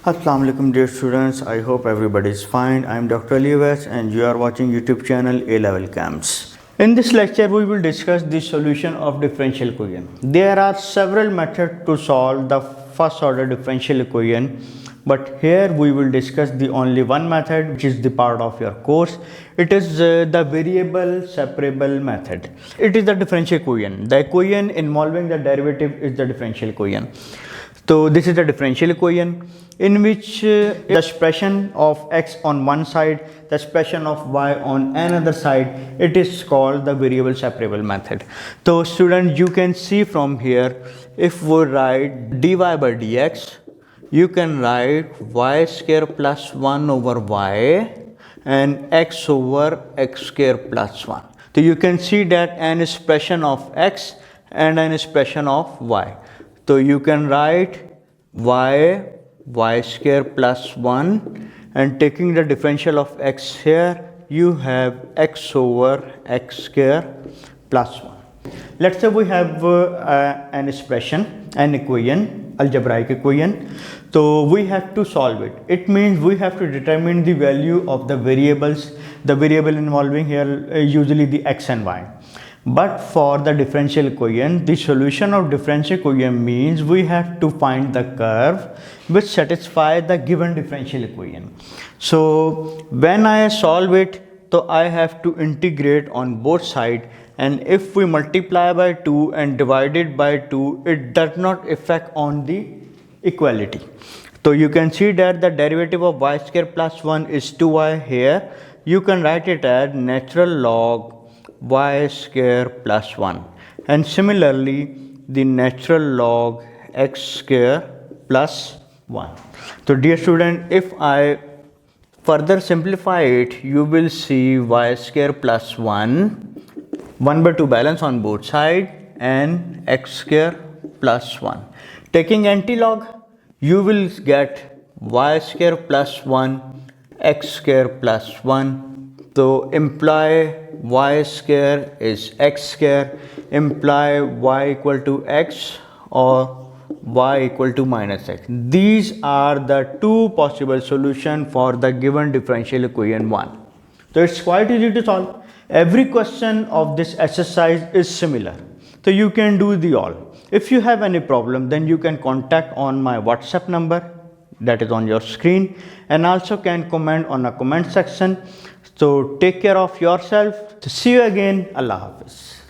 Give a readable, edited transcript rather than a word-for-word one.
Assalamu alaikum dear students, I hope everybody is fine. I am Dr. Alevel and you are watching YouTube channel Alevelcams. In this lecture we will discuss the solution of differential equation. There are several methods to solve the first order differential equation, but here we will discuss the only one method which is the part of your course. It is the variable separable method. It is the differential equation. The equation involving the derivative is the differential equation. So this is the differential equation in which the expression of x on one side, the expression of y on another side, it is called the variable separable method. So students, you can see from here, if we write dy by dx, you can write y square plus 1 over y and x over x square plus 1. So you can see that an expression of x and an expression of y. So you can write y square plus 1 and taking the differential of x here, you have x over x square plus 1. Let's say we have an expression, an equation, algebraic equation. So we have to solve it. It means we have to determine the value of the variables, the variable involving here usually the x and y. But for the differential equation, the solution of differential equation means we have to find the curve which satisfies the given differential equation. So when I solve it, so I have to integrate on both sides, and if we multiply by 2 and divide it by 2, it does not affect on the equality. So you can see that the derivative of y square plus 1 is 2y here. You can write it as natural log y square plus 1, and similarly the natural log x square plus 1. So dear student, if I further simplify it, you will see y square plus 1 by 2 balance on both sides, and x square plus 1. Taking anti-log, you will get y square plus 1 x square plus 1. So imply y square is x square, imply y equal to x or y equal to minus x. These are the two possible solutions for the given differential equation 1. So it's quite easy to solve. Every question of this exercise is similar. So you can do the all. If you have any problem, then you can contact on my WhatsApp number that is on your screen, and also can comment on a comment section. So take care of yourself. See you again. Allah Hafiz.